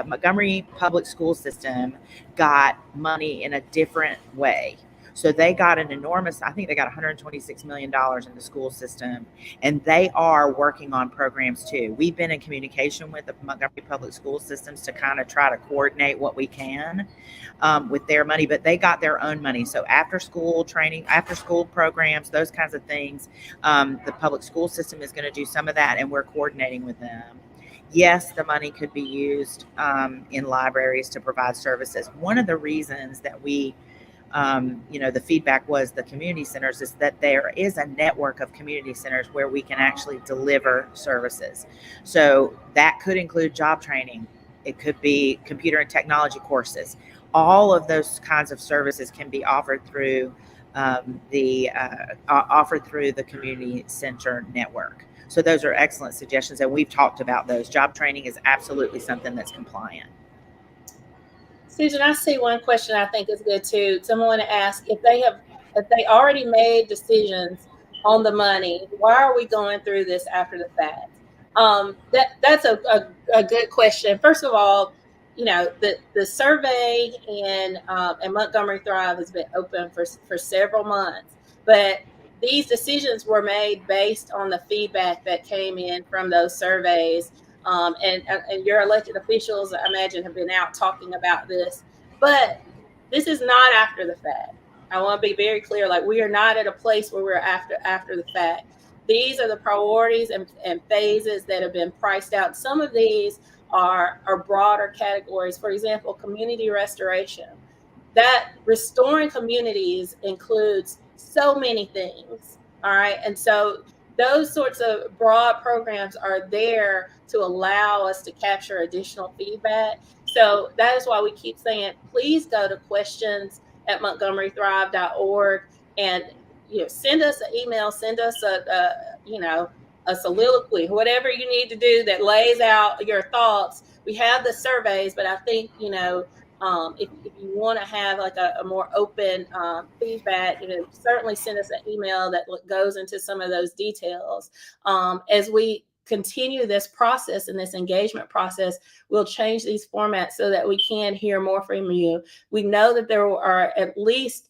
Montgomery public school system got money in a different way. So they got an enormous, I think they got $126 million in the school system, and they are working on programs too. We've been in communication with the Montgomery public school systems to kind of try to coordinate what we can with their money, but they got their own money. So after school training, after school programs, those kinds of things, the public school system is going to do some of that, and we're coordinating with them. Yes, the money could be used in libraries to provide services. One of the reasons that we the feedback was the community centers is that there is a network of community centers where we can actually deliver services. So that could include job training. It could be computer and technology courses. All of those kinds of services can be offered through the community center network. So those are excellent suggestions, and we've talked about those. Job training is absolutely something that's compliant. Susan, I see one question I think is good too. Someone asked if they already made decisions on the money, why are we going through this after the fact? That's a good question. First of all, the survey in Montgomery Thrive has been open for several months, but these decisions were made based on the feedback that came in from those surveys. And your elected officials, I imagine, have been out talking about this, but this is not after the fact. I want to be very clear. Like, we are not at a place where we're after the fact. These are the priorities and phases that have been priced out. Some of these are broader categories. For example, community restoration. That restoring communities includes so many things. All right. And so those sorts of broad programs are there to allow us to capture additional feedback. So that is why we keep saying, please go to questions@montgomerythrive.org and send us an email, send us a soliloquy, whatever you need to do that lays out your thoughts. We have the surveys, but I think if you want to have like a more open feedback, certainly send us an email that goes into some of those details. As we continue this process and this engagement process, we'll change these formats so that we can hear more from you. We know that there are at least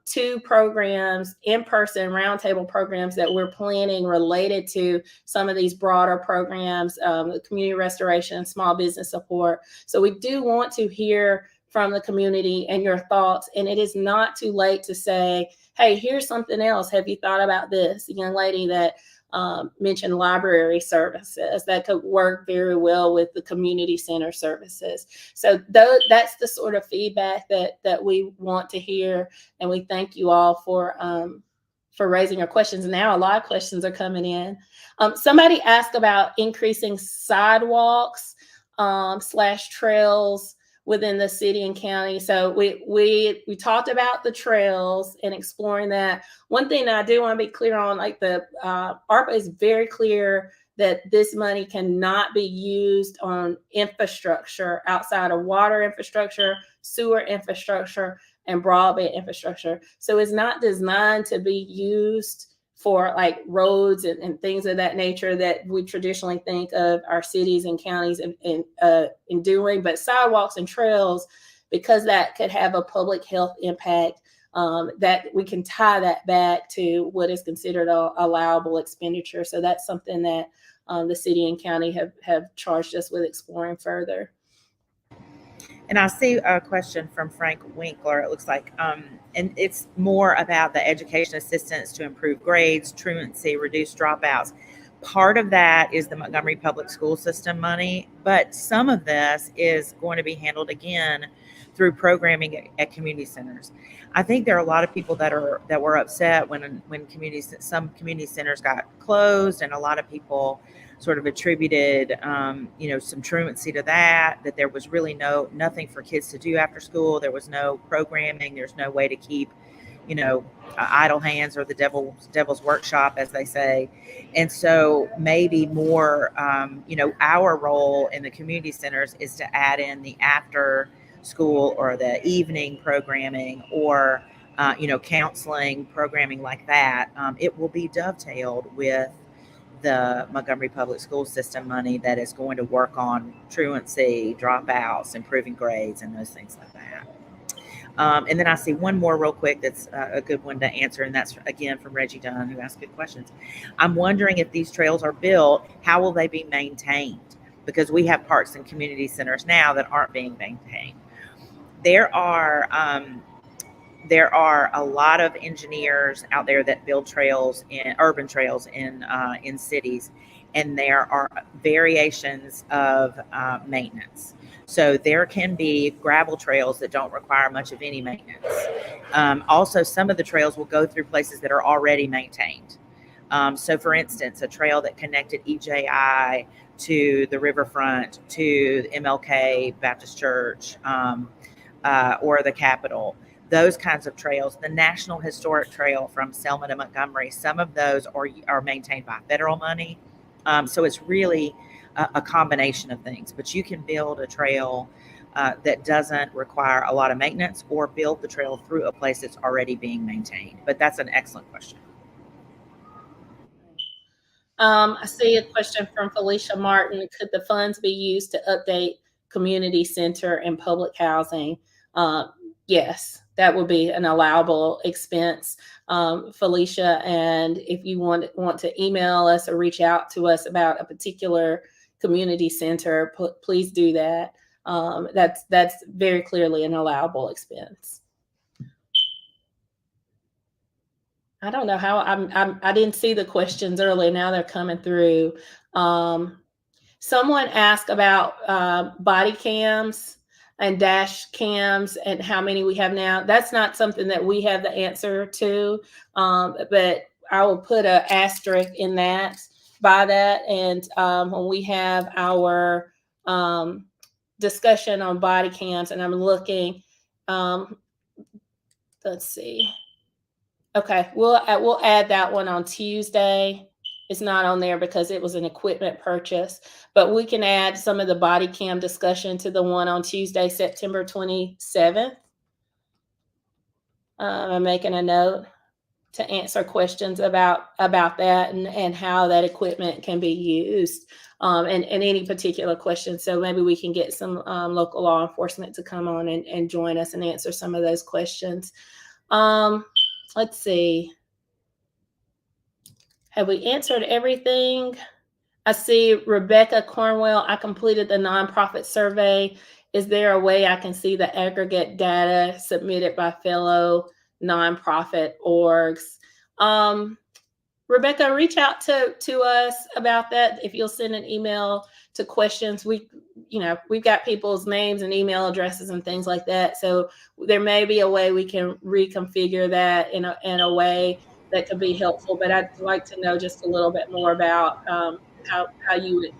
2 programs, in-person roundtable programs that we're planning related to some of these broader programs, community restoration, small business support. So we do want to hear from the community and your thoughts. And it is not too late to say, hey, here's something else. Have you thought about this? The young lady that mentioned library services that could work very well with the community center services. So that's the sort of feedback that we want to hear, and we thank you all for raising your questions. Now a lot of questions are coming in. Somebody asked about increasing sidewalks / trails within the city and county. So we talked about the trails and exploring that. One thing that I do want to be clear on, like the ARPA is very clear that this money cannot be used on infrastructure outside of water infrastructure, sewer infrastructure, and broadband infrastructure. So it's not designed to be used for like roads and things of that nature that we traditionally think of our cities and counties in doing. But sidewalks and trails, because that could have a public health impact, that we can tie that back to what is considered a allowable expenditure. So that's something that the city and county have charged us with exploring further. And I see a question from Frank Winkler, it looks like, and it's more about the education assistance to improve grades, truancy, reduce dropouts. Part of that is the Montgomery Public School System money, but some of this is going to be handled again through programming at community centers. I think there are a lot of people that were upset when some community centers got closed, and a lot of people sort of attributed, some truancy to that there was really nothing for kids to do after school. There was no programming. There's no way to keep, idle hands, or the devil's workshop, as they say. And so maybe more, our role in the community centers is to add in the after school or the evening programming, or, counseling programming like that. It will be dovetailed with the Montgomery Public School System money that is going to work on truancy, dropouts, improving grades, and those things like that. And then I see one more real quick that's a good one to answer, and that's again from Reggie Dunn, who asked good questions. I'm wondering, if these trails are built, how will they be maintained? Because we have parks and community centers now that aren't being maintained. There are a lot of engineers out there that build trails, in urban trails in cities, and there are variations of maintenance. So there can be gravel trails that don't require much of any maintenance. Also, some of the trails will go through places that are already maintained. So for instance, a trail that connected EJI to the riverfront, to MLK Baptist Church, or the Capitol. Those kinds of trails. The National Historic Trail from Selma to Montgomery, some of those are maintained by federal money. So it's really a combination of things. But you can build a trail that doesn't require a lot of maintenance, or build the trail through a place that's already being maintained. But that's an excellent question. I see a question from Felicia Martin. Could the funds be used to update community center and public housing? Yes, that would be an allowable expense, Felicia. And if you want to email us or reach out to us about a particular community center, please do that. That's very clearly an allowable expense. I don't know how I didn't see the questions earlier. Now they're coming through. Someone asked about body cams and dash cams and how many we have now. That's not something that we have the answer to, but I will put an asterisk in that by that. And when we have our discussion on body cams, and I'm looking, let's see. Okay, we'll add that one on Tuesday. It's not on there because it was an equipment purchase, but we can add some of the body cam discussion to the one on Tuesday, September 27th. I'm making a note to answer questions about that and how that equipment can be used, and any particular questions. So maybe we can get some local law enforcement to come on and join us and answer some of those questions. Let's see. Have we answered everything? I see Rebecca Cornwell. I completed the nonprofit survey. Is there a way I can see the aggregate data submitted by fellow nonprofit orgs? Rebecca, reach out to us about that. If you'll send an email to questions, we've got people's names and email addresses and things like that. So there may be a way we can reconfigure that in a way that could be helpful. But I'd like to know just a little bit more about how you would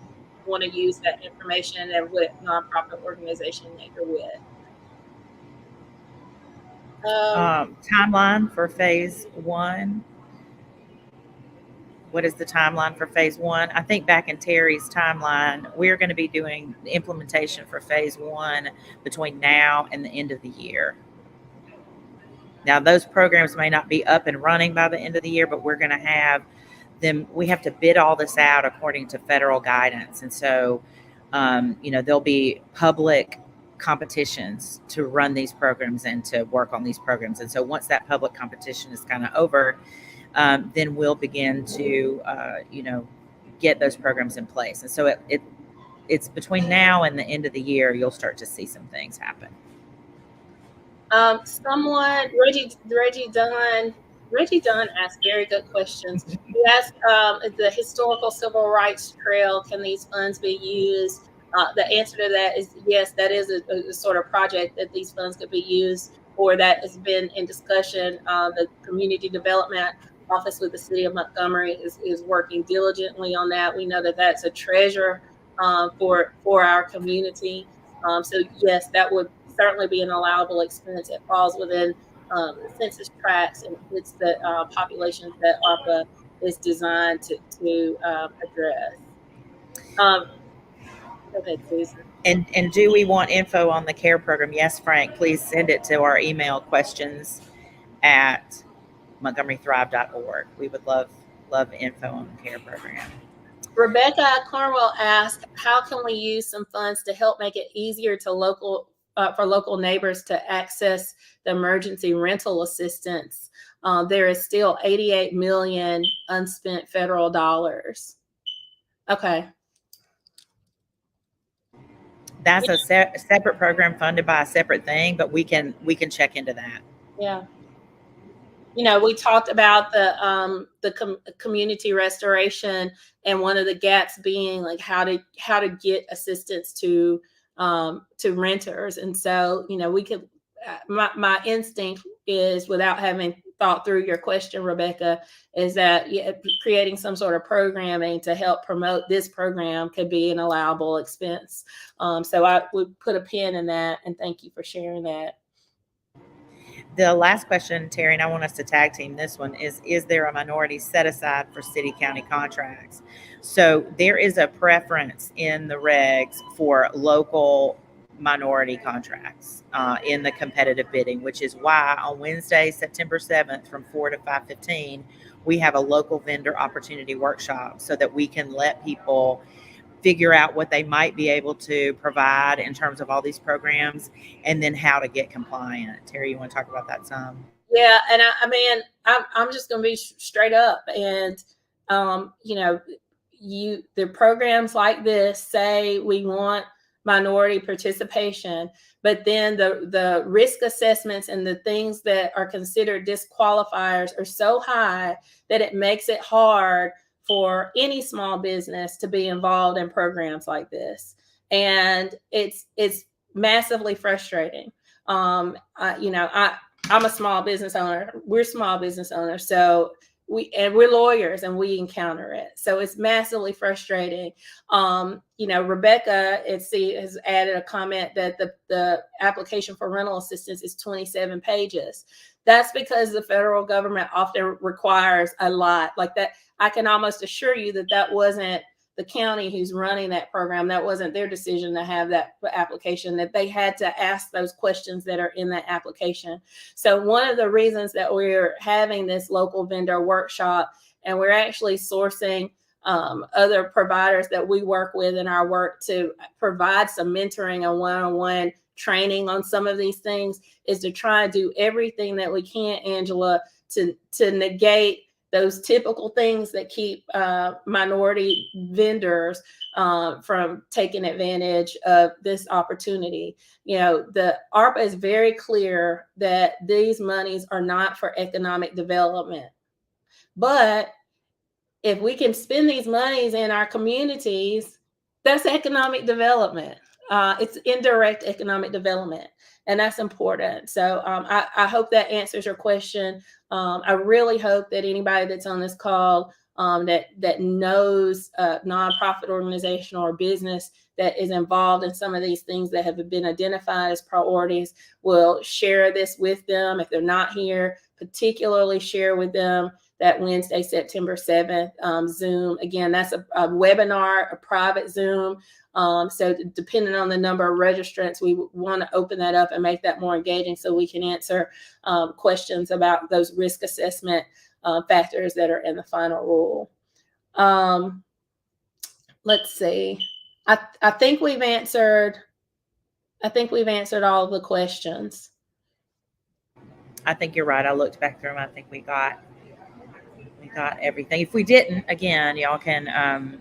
want to use that information and what nonprofit organization that you're with. Timeline for phase one. What is the timeline for phase one? I think back in Terry's timeline, we're going to be doing the implementation for phase one between now and the end of the year. Now, those programs may not be up and running by the end of the year, but we're going to have them. We have to bid all this out according to federal guidance. And so, there'll be public competitions to run these programs and to work on these programs. And so once that public competition is kind of over, then we'll begin to, get those programs in place. And so it's between now and the end of the year, you'll start to see some things happen. Someone, Reggie Dunn asked very good questions. He asked the historical civil rights trail, can these funds be used? The answer to that is yes, that is a sort of project that these funds could be used for. That has been in discussion. The Community Development Office with the City of Montgomery is working diligently on that. We know that that's a treasure for our community. So yes, that would certainly be an allowable expense. It falls within the census tracts, and it's the populations that ARPA is designed to address. Go ahead, Susan. And do we want info on the CARE program? Yes, Frank, please send it to our email questions@montgomerythrive.org. We would love info on the CARE program. Rebecca Cornwell asked, how can we use some funds to help make it easier for local neighbors to access the emergency rental assistance? There is still $88 million unspent federal dollars. Okay. That's a separate program funded by a separate thing, but we can check into that. Yeah. We talked about the community restoration, and one of the gaps being like how to get assistance to renters. And so, we could, my instinct is, without having thought through your question, Rebecca, is that creating some sort of programming to help promote this program could be an allowable expense. So I would put a pin in that, and thank you for sharing that. The last question, Terry, and I want us to tag team this one, is there a minority set aside for city-county contracts? So there is a preference in the regs for local minority contracts in the competitive bidding, which is why on Wednesday, September 7th from 4 to 5:15, we have a local vendor opportunity workshop so that we can let people figure out what they might be able to provide in terms of all these programs, and then how to get compliant. Terry, you want to talk about that some? Yeah, and I mean, I'm just going to be straight up, and the programs like this say we want minority participation, but then the risk assessments and the things that are considered disqualifiers are so high that it makes it hard for any small business to be involved in programs like this. And it's massively frustrating. I'm a small business owner. We're small business owners. So we're lawyers and we encounter it. So it's massively frustrating. Rebecca has added a comment that the application for rental assistance is 27 pages. That's because the federal government often requires a lot like that. I can almost assure you that wasn't the county who's running that program. That wasn't their decision to have that application, that they had to ask those questions that are in that application. So one of the reasons that we're having this local vendor workshop, and we're actually sourcing other providers that we work with in our work to provide some mentoring and one-on-one training on some of these things, is to try and do everything that we can, Angela, to negate those typical things that keep minority vendors from taking advantage of this opportunity. The ARPA is very clear that these monies are not for economic development. But if we can spend these monies in our communities, that's economic development. It's indirect economic development, and that's important. So I hope that answers your question. I really hope that anybody that's on this call that knows a nonprofit organization or business that is involved in some of these things that have been identified as priorities will share this with them. If they're not here, particularly share with them that Wednesday, September 7th Zoom. Again, that's a webinar, a private Zoom. So depending on the number of registrants, we want to open that up and make that more engaging so we can answer questions about those risk assessment factors that are in the final rule. Let's see. I think we've answered all of the questions. I think you're right. I looked back through them. I think we got everything. If we didn't, again, y'all can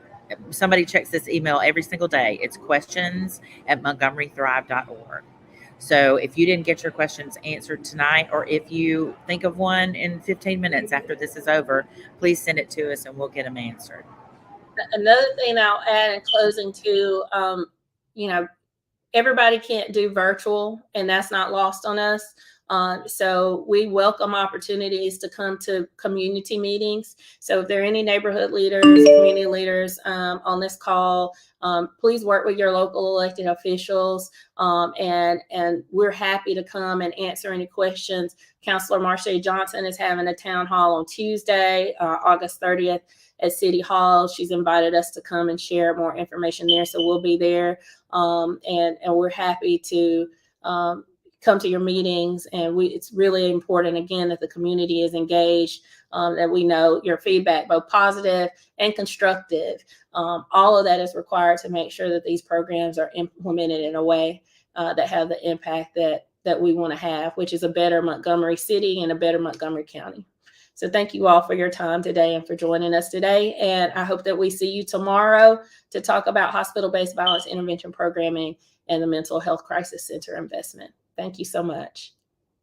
somebody checks this email every single day. It's questions@montgomerythrive.org. So if you didn't get your questions answered tonight, or if you think of one in 15 minutes after this is over, please send it to us and we'll get them answered. Another thing I'll add in closing too, everybody can't do virtual, and that's not lost on us. So we welcome opportunities to come to community meetings. So if there are any neighborhood leaders, community leaders on this call, please work with your local elected officials. And we're happy to come and answer any questions. Councilor Marcia Johnson is having a town hall on Tuesday, August 30th at City Hall. She's invited us to come and share more information there. So we'll be there. And we're happy to come to your meetings, and it's really important, again, that the community is engaged, that we know your feedback, both positive and constructive. All of that is required to make sure that these programs are implemented in a way that have the impact that we want to have, which is a better Montgomery City and a better Montgomery County. So thank you all for your time today and for joining us today. And I hope that we see you tomorrow to talk about hospital-based violence intervention programming and the Mental Health Crisis Center investment. Thank you so much.